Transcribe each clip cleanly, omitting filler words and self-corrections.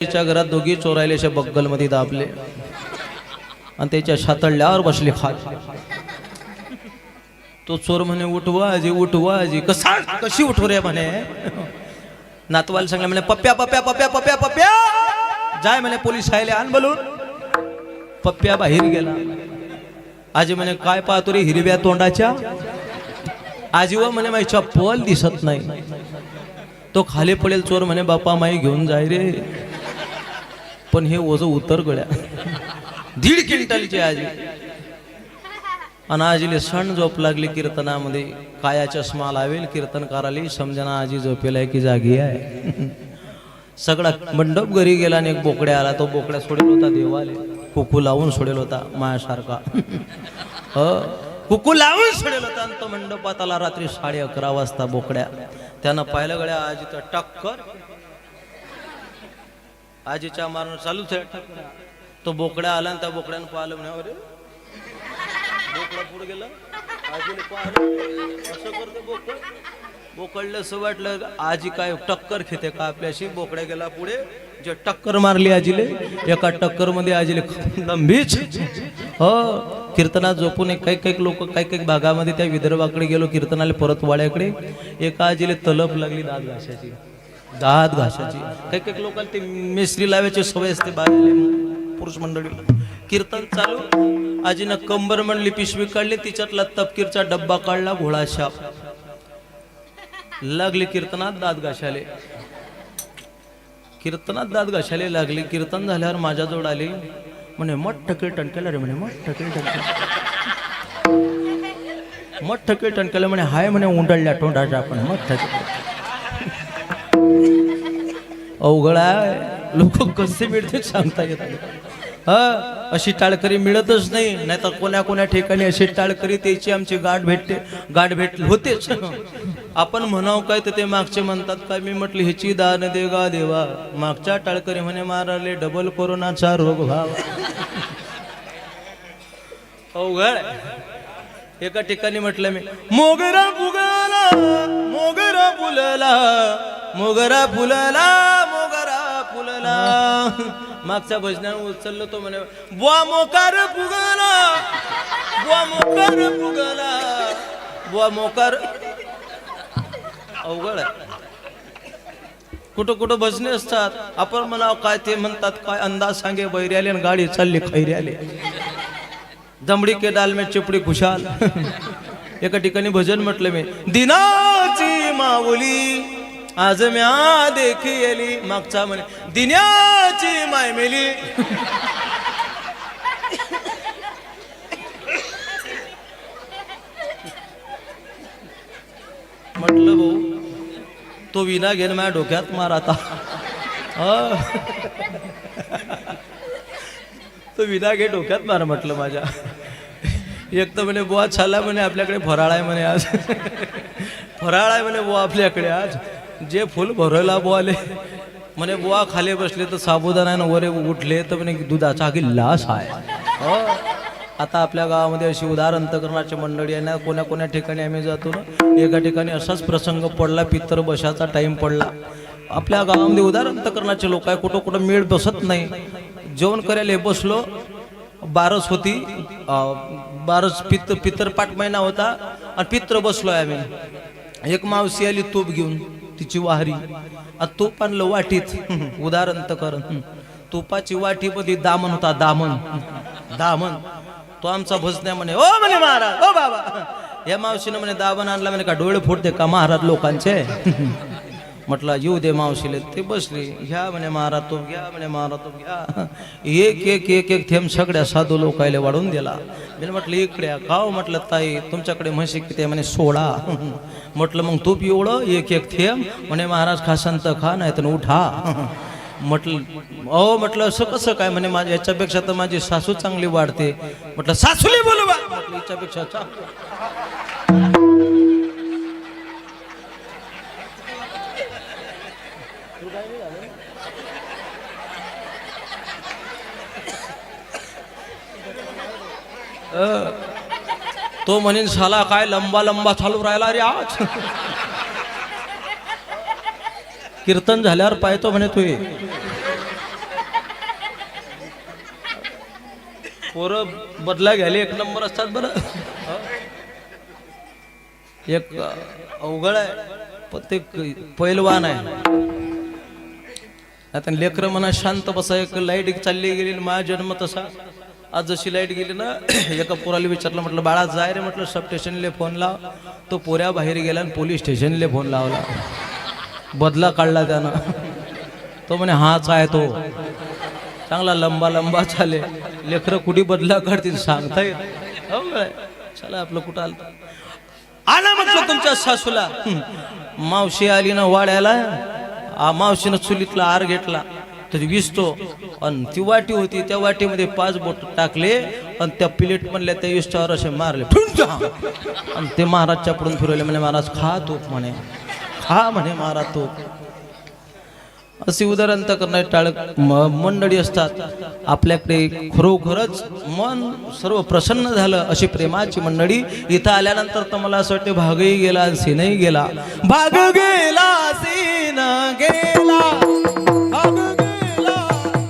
तिच्या घरात दोघी चोरायलेशा बग्गल मध्ये दाबले आणि त्याच्या छातळल्यावर बसले खात. तो चोर म्हणे उठवा आजी कसा कशी उठव रे म्हणे. नातवाला सांगले म्हणे पप्प्या पप्प्या पप्प्या पप्प्या पप्प्या जाय म्हणे पोलीस आले आण बोलून. पप्प्या बाहेर गेला. आजी म्हणे काय पाहतो रे हिरव्या तोंडाच्या. आजी व म्हणे माझी चप्पल दिसत नाही. तो खाली पडेल चोर म्हणे बापा माई घेऊन जाय रे. पण हे ओझ उतर गळ्या 1.5 क्विंटलची आजी. आणि आजीले सण झोप लागली कीर्तनामध्ये. काया चष्मा लावेल कीर्तनकाराली समजना आजी झोपेल आहे की जागी आहे. सगळा मंडप घरी गेला आणि एक बोकड्या आला. तो बोकड्या सोडेल होता देवाले. कुकू लावून सोडेल होता मायासारखा. कुकू लावून सोडेल होता. आणि तो मंडपात आला रात्री 11:30 वाजता बोकड्या. त्यानं पाहिलं गड्या आजीचं टक्कर. आजीच्या मारून चालू तो बोकड्या आला आणि त्या बोकड्यानं पाहिलं म्हणे अरे बोकडा पुढे गेला. आजीने पाहिलं असं करतो बोकड. बोकडलं असं वाटलं आजी काय टक्कर घेते का आपल्याशी. बोकड्या गेला पुढे. जे टक्कर मारली आजीले एका टक्कर मध्ये आजीले लंबीच. हो कीर्तनात झोपून काही लोक काही भागामध्ये त्या विदर्भाकडे गेलो कीर्तनाला परत वाड्याकडे. एका आजीले तलप लागली दात घासाची. काही लोकांना ते मिस्त्री लावायची सवय असते बाहेर पुरुष मंडळीला. कीर्तन चालू. आजीनं कंबर म्हणली पिशवी काढली. तिच्यातला तपकीरचा डब्बा काढला. घोळा शाप लागली कीर्तनात दात घासाले. कीर्तनात दात घासाले लागली. कीर्तन झाल्यावर माझ्याजवळ आली म्हणे मोठं कीर्तन केलं रे म्हणे. मोठं कीर्तन केलं म्हणे. हाय म्हणे उंडळल्या तोंडाचा आपण मोठं. अवघड आहे. लोक कसे मिळते सांगता येत नाही. अशी टाळकरी मिळतच नाही. नाहीतर कोण्या ठिकाणी अशी टाळकरी त्याची आमची गाठ भेट होतेच. आपण म्हणाव काय तर ते मागचे म्हणतात काय. मी म्हटलं ह्याची दान दे गा देवा. मागच्या टाळकरी म्हणे माराले डबल कोरोनाचा रोग व्हावा. अवघड. एका ठिकाणी म्हटलं मी मोगरा फुगला मोगरा फुलला मोगरा फुलला मोगरा फुलला. मागच्या भजनावर उचललो तो म्हणे बुवा मोकार फुगला बुवा मोकार फुगला बुवा मोकार. अवघड आहे. कुठं भजने असतात. आपण म्हणाव काय ते म्हणतात काय अंदाज सांगे बैर्याले आणि गाडी चालली खैर्याले. दमडी के डाल में चिपडी खुशाल. एका ठिकाणी भजन म्हटलं मी दिनाची माऊली आज म्या देखी येली. मागचा म्हणे दिन्याची माय मेली. म्हटलं भाऊ तो विना घेऊन माझ्या डोक्यात मार आता. तो विना घे डोक्यात मार म्हटलं माझ्या. एक तर म्हणे बुवा छाला म्हणे आपल्याकडे फराळ आहे म्हणे आज. फराळ आहे म्हणे बुवा आपल्याकडे आज. जे फुल भरायला बुवाले म्हणे बुवा खाली बसले तर साबुदाणा वरे उठले तर म्हणे दुधाचा गिल्लास आहे. आता आपल्या गावामध्ये अशी उदार अंतकरणाची मंडळी आहे ना. कोण्या ठिकाणी आम्ही जातो ना. एका ठिकाणी असाच प्रसंग पडला. पितर बसाचा टाइम पडला. आपल्या गावामध्ये उदार अंतकरणाचे लोक आहे. कुठं मेळ बसत नाही. जेवण करायला बसलो. बारस होती. बारस पितर पाठ महिना होता आणि पित्र बसलोय आम्ही. एक मावशी आली तूप घेऊन तिची वाहरी. तूप आणलं वाटीत. उदार अंतकरण. तुपाची वाटीमध्ये दामन होता. दामन तो आमचा भजन्या म्हणे ओ म्हणे महाराज ओ बाबा. या मावशीनं म्हणे दामन आणला म्हणे का डोळे फोडते का महाराज लोकांचे. म्हटलं येऊ दे मावशीले. ते बसली. घ्या म्हणे महाराज तो घ्या म्हणे महाराज तो घ्या. एक थेंब सगळ्या साधू लोकायले वाढून दिला. मी म्हटलं इकडे खाव. म्हटलं ताई तुमच्याकडे म्हशी किती म्हणे 16. म्हटलं मग तूप एवढं एक थेंब. म्हणे महाराज खासन तर खा नाही तर उठा. म्हटलं अहो म्हटलं असं कसं काय. म्हणे माझ्या याच्यापेक्षा तर माझी सासू चांगली वाढते. म्हटलं सासूली बोलवा. म्हटलं याच्यापेक्षा तो म्हणेन साला काय लंबा चालू राहिला रे आज. कीर्तन झाल्यावर पाहतो म्हणे तू पोरं बदला घ्यायला एक नंबर असतात बरं. एक अवघड आहे पण ते पैलवान आहे. आता लेकरं म्हणा शांत बसा. एक लाईट चालली गेली माझा जन्म तसा. आज जशी लाईट गेली ना एका पोराला विचारलं, म्हटलं बाळा जाय रे, म्हटलं सब स्टेशनले फोन लाव. तो पोऱ्या बाहेर गेला आणि पोलीस स्टेशनले फोन लावला. बदला काढला त्यानं. तो म्हणे हाच आहे तो. चांगला लंबा चाले. लेकरं कुठे बदला काढतील सांगता येत. हो चला आपलं कुठं आलं आला म्हटलं तुमच्या सासूला. मावशी आली ना वाड्याला. मावशीनं चुलीतला आर घेतला तर विसतो आणि ती वाटी होती. त्या वाटीमध्ये 5 बोट टाकले आणि त्या प्लेट म्हणल्या त्या विष्टावर असे मारले आणि ते महाराजच्या पुढून फिरवले. म्हणे महाराज खा तूप, म्हणे खा, म्हणे महाराज तूप. अशी उदाहरण तर करणारी टाळक मंडळी असतात. आपल्याकडे खरोखरच मन सर्व प्रसन्न झालं अशी प्रेमाची मंडळी. इथं आल्यानंतर तर मला असं वाटतं भागही गेला सीनही गेला. भाग गेला सीन गेला. भाग गेला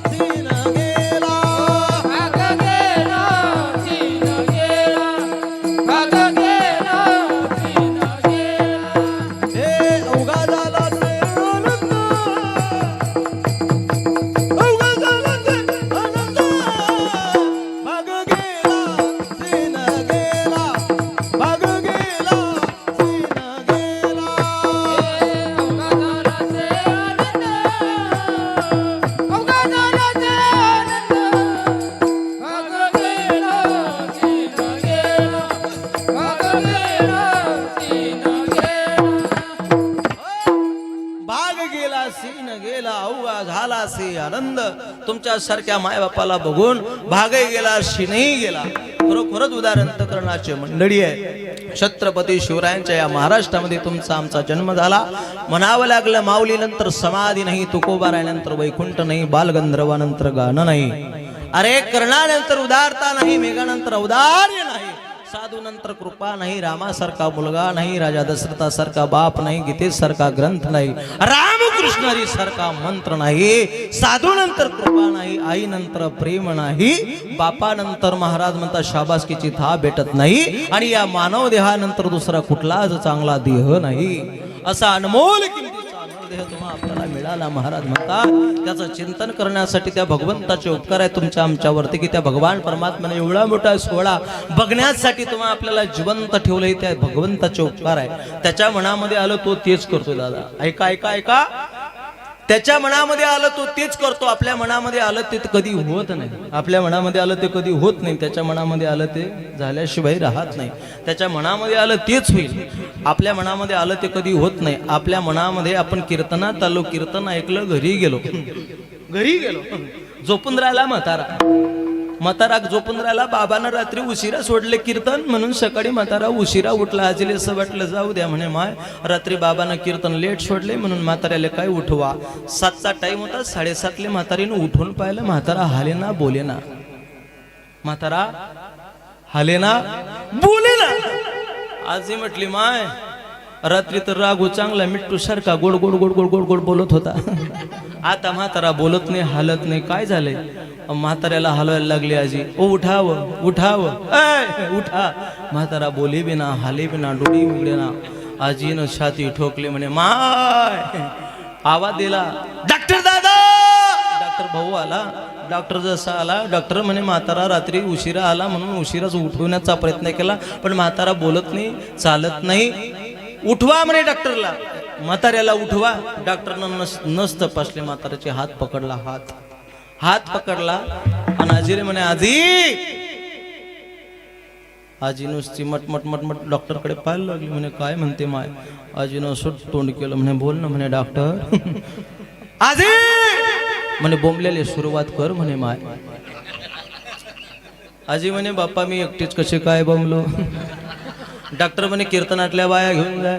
सीन गेला. भाग गेला सीन गेला. भाग गेला सीन गेला. हे अवघा झाला ते आनंद. अवघा झाला ते आनंद. भाग गेला सीन गेला. भाग गेला सीन गेला. भाग गेला सीन गेला. अवघा झाला सी आनंद. तुमच्या सारख्या मायबापाला बघून भागही गेला सीनही गेला. खरोखरच उदाहरण अंतकरणाची मंडळी आहे. छत्रपती शिवरायांच्या या महाराष्ट्रामध्ये तुमचा आमचा जन्म झाला. म्हणावं लागलं माऊली नंतर समाधी नाही, तुकोबारायनंतर वैकुंठ नाही, बालगंधर्वानंतर गाणं नाही. अरे कर्णानंतर उदारता नाही, मेघानंतर औदार्य नाही, साधूनंतर कृपा नाही, रामासारखा मुलगा नाही, राजा दशरथासारखा बाप नाही, गीतेसारखा ग्रंथ नाही, रामकृष्ण हरी सारखा मंत्र नाही, साधूनंतर कृपा नाही, आईनंतर प्रेम नाही, बापानंतर महाराज म्हणता शाबासकीची थाप भेटत नाही, आणि या मानव देहानंतर दुसरा कुठलाच चांगला देह नाही. असा अनमोल किमतीचा देह तुम्हाला आपल्याला मिळाला. महाराज म्हणतात त्याचं चिंतन करण्यासाठी त्या भगवंताचे उपकार आहे तुमच्या आमच्यावरती, की त्या भगवान परमात्म्याने एवढा मोठा सोहळा बघण्यासाठी तुम्हाला आपल्याला जिवंत ठेवलंय. त्या भगवंताचे उपकार आहे. त्याच्या मनामध्ये आलं तो तेच करतो. दादा ऐका ऐका ऐका. त्याच्या मनामध्ये आलं तो तेच करतो. आपल्या मनामध्ये आलं ते कधी होत नाही. आपल्या मनामध्ये आलं ते कधी होत नाही. त्याच्या मनामध्ये आलं ते झाल्याशिवाय राहत नाही. त्याच्या मनामध्ये आलं तेच होईल. आपल्या मनामध्ये आलं ते कधी होत नाही. आपल्या मनामध्ये आपण कीर्तनात आलो, कीर्तन ऐकलं, घरी गेलो झोपून राहिला म्हातारा झोपून राहिला. बाबांना रात्री उशिरा सोडले कीर्तन, म्हणून सकाळी म्हातारा उशिरा उठला. आजीले असं वाटलं जाऊ द्या म्हणे माय, रात्री बाबांना कीर्तन लेट सोडले म्हणून म्हाताऱ्याला काय उठवा. 7चा टाइम होता. 7:30 म्हातारीनं उठून पाहिलं. म्हातारा हालेना बोलेना. म्हातारा हालेना बोलेना. आजी म्हटली माय रात्री तर राघू चांगला मिट्टू सारखा गोड गोड गोड गोड गोड गोड बोलत होता. आता म्हातारा बोलत नाही, हालत नाही. काय झालंय? म्हाताऱ्याला हलवायला लागली आजी. ओ उठावं उठा. म्हातारा बोले बिना, हाले बिना, डोळी उघडे ना. आजीनं छाती ठोकली. म्हणे माय. आवाज दिला, डॉक्टर दादा. डॉक्टर भाऊ आला. डॉक्टर जसा आला, डॉक्टर म्हणे म्हातारा रात्री उशिरा आला म्हणून उशिराच उठवण्याचा प्रयत्न केला, पण म्हातारा बोलत नाही, चालत नाही. उठवा म्हणे डॉक्टरला. म्हाताऱ्याला उठवा. डॉक्टरनं नस तपासले. म्हाताऱ्याचे हात पकडला. हात पकडला आणि आजीने म्हणे आजी नुसती मट डॉक्टरकडे पाहायला लागली. म्हणे काय म्हणते माय? आजीनं असं तोंड केलं. म्हणे बोल ना. म्हणे डॉक्टर. आजी म्हणे बोंबलेले सुरुवात कर म्हणे माय. आजी म्हणे बाप्पा मी एकटीच कसे काय बोंबलो. डॉक्टर म्हणे कीर्तनातल्या बाया घेऊन जाय,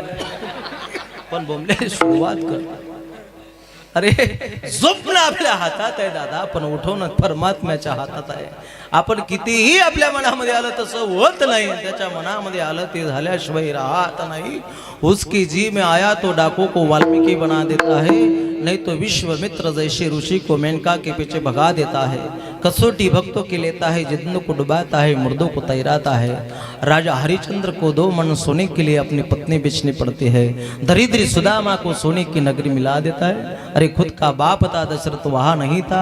पण बोंबलेली सुरुवात कर. अरे झोपणं आपल्या हातात आहे दादा, पण उठवणं परमात्म्याच्या हातात आहे. आपण कितीही आपल्या मनामध्ये आलं तसं होत नाही. त्याच्या मनामध्ये आलं ते झाल्याशिवाय राहत नाही. उसकी जी में आया तो डाकू को वाल्मीकि बना देता है, नहीं तो विश्वामित्र जैसे ऋषि को मेनका के पीछे भगा देता है. कसौटी भक्तों की लेता है, जिद्द को डुबाता है, मुर्दों को तैराता है। राजा हरिश्चंद्र को 2 मन सोने के लिए अपनी पत्नी बेचनी पड़ती है। दरिद्री सुदामा को सोने की नगरी मिला देता है। अरे खुद का बाप था दशरथ वहां नहीं था,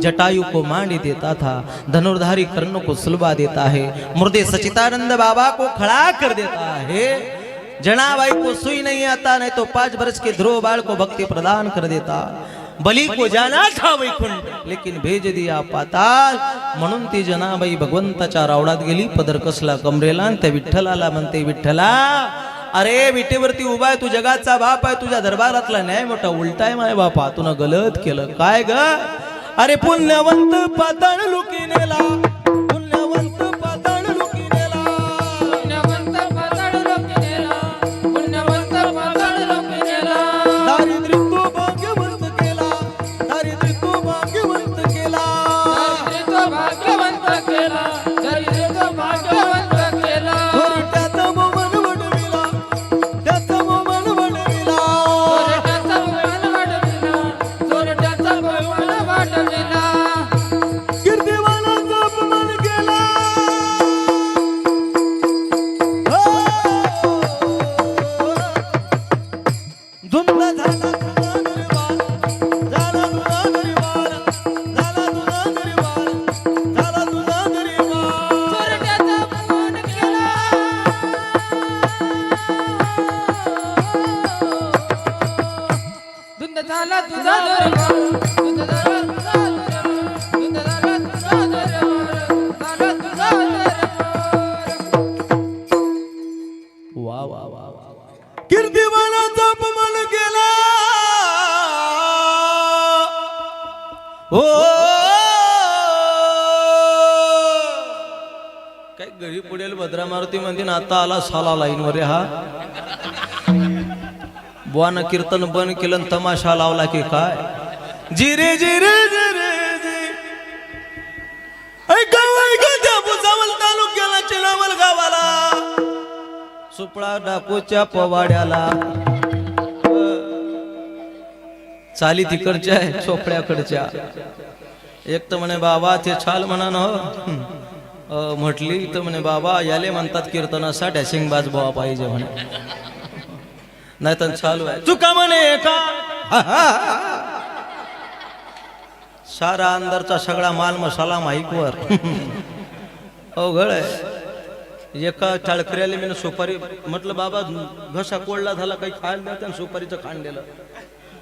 जटायु को मांडी देता था, धनुर्धारी कर्ण को सुलभा देता है, मुर्दे सचितानंद बाबा को खड़ा कर देता है। जनाबाई को सुई नहीं आता, नहीं तो 5 वर्ष के ध्रुव बाल को भक्ति प्रदान कर देता। बली को जाना था वैकुंठ, लेकिन भेज दिया पाताल, म्हणून ती जनाबाई भगवंताच्या रावडात गेली. पदर कसला कमरेला आणि त्या विठ्ठलाला म्हणते, विठ्ठला अरे विटेवरती उभा आहे, तू जगाचा बाप आहे, तुझ्या दरबारातला न्याय मोठा उलटा आहे माय बापा, तुनं गलत केलं. काय ग? अरे पुण्यवंत पाताळ लुकी नेला, पुण्यवंत पाताळ लुकी नेला, पुण्यवंत पाताळ लोकी नेला, पुण्यवंत पाताळ लोकी नेला. दारिद्र्य तू भाग्यवंत केला, दारिद्र्य तू भाग्यवंत केला. दरिद्री तो भाग्यवंत केला, दरिद्री तो भाग्यवंत केला. त्याचा मोमन वडविला, त्याचा मोमन वडविला. चोरट्याचा भगवान वाढविला, चोरट्याचा भगवान वाढविला. कीर्तिमानाचा अपमान केला. हो. धुंद झाला तुझा निर्वाण, झाला तुझा निर्वाण, झाला तुझा निर्वाण, झाला तुझा निर्वाण. चोरट्याचा अपमान केला. धुंद झाला तुझा दरबार, धुंद झाला तुझा दरबार, धुंद झाला तुझा दरबार, झाला तुझा दरबार. वा वा वा वा. कीर्तिमानाचा अपमान केला. हो काय घरी पुढेल भद्रा मारुती म्हणते ना, आता आला साला लाईनवर रे हा. बुवानं कीर्तन बंद केलं आणि तमाशा लावला की काय. जिरे जिरे जिरे जी ऐका ऐका त्या भुसावळ तालुक्याला चिलावल गावाला सुपळा डाकोच्या पवाड्याला चाली तिकडच्या आहे, चोपड्याकडच्या. एक तर म्हणे बाबा ते छाल म्हणा ना, म्हटली तर म्हणे बाबा याले म्हणतात कीर्तनासाठी शिंगबाज बुवा पाहिजे म्हणे, नाही तर चालू आहे चुका म्हणे का. सारा अंदरचा सगळा माल मसाला माईकवर. अवघड आहे. एका टाळकऱ्याला मी सुपारी म्हटलं बाबा घसा कोळला झाला, काही खायला द्या, त्यानं सुपारीचं खांड दिलं.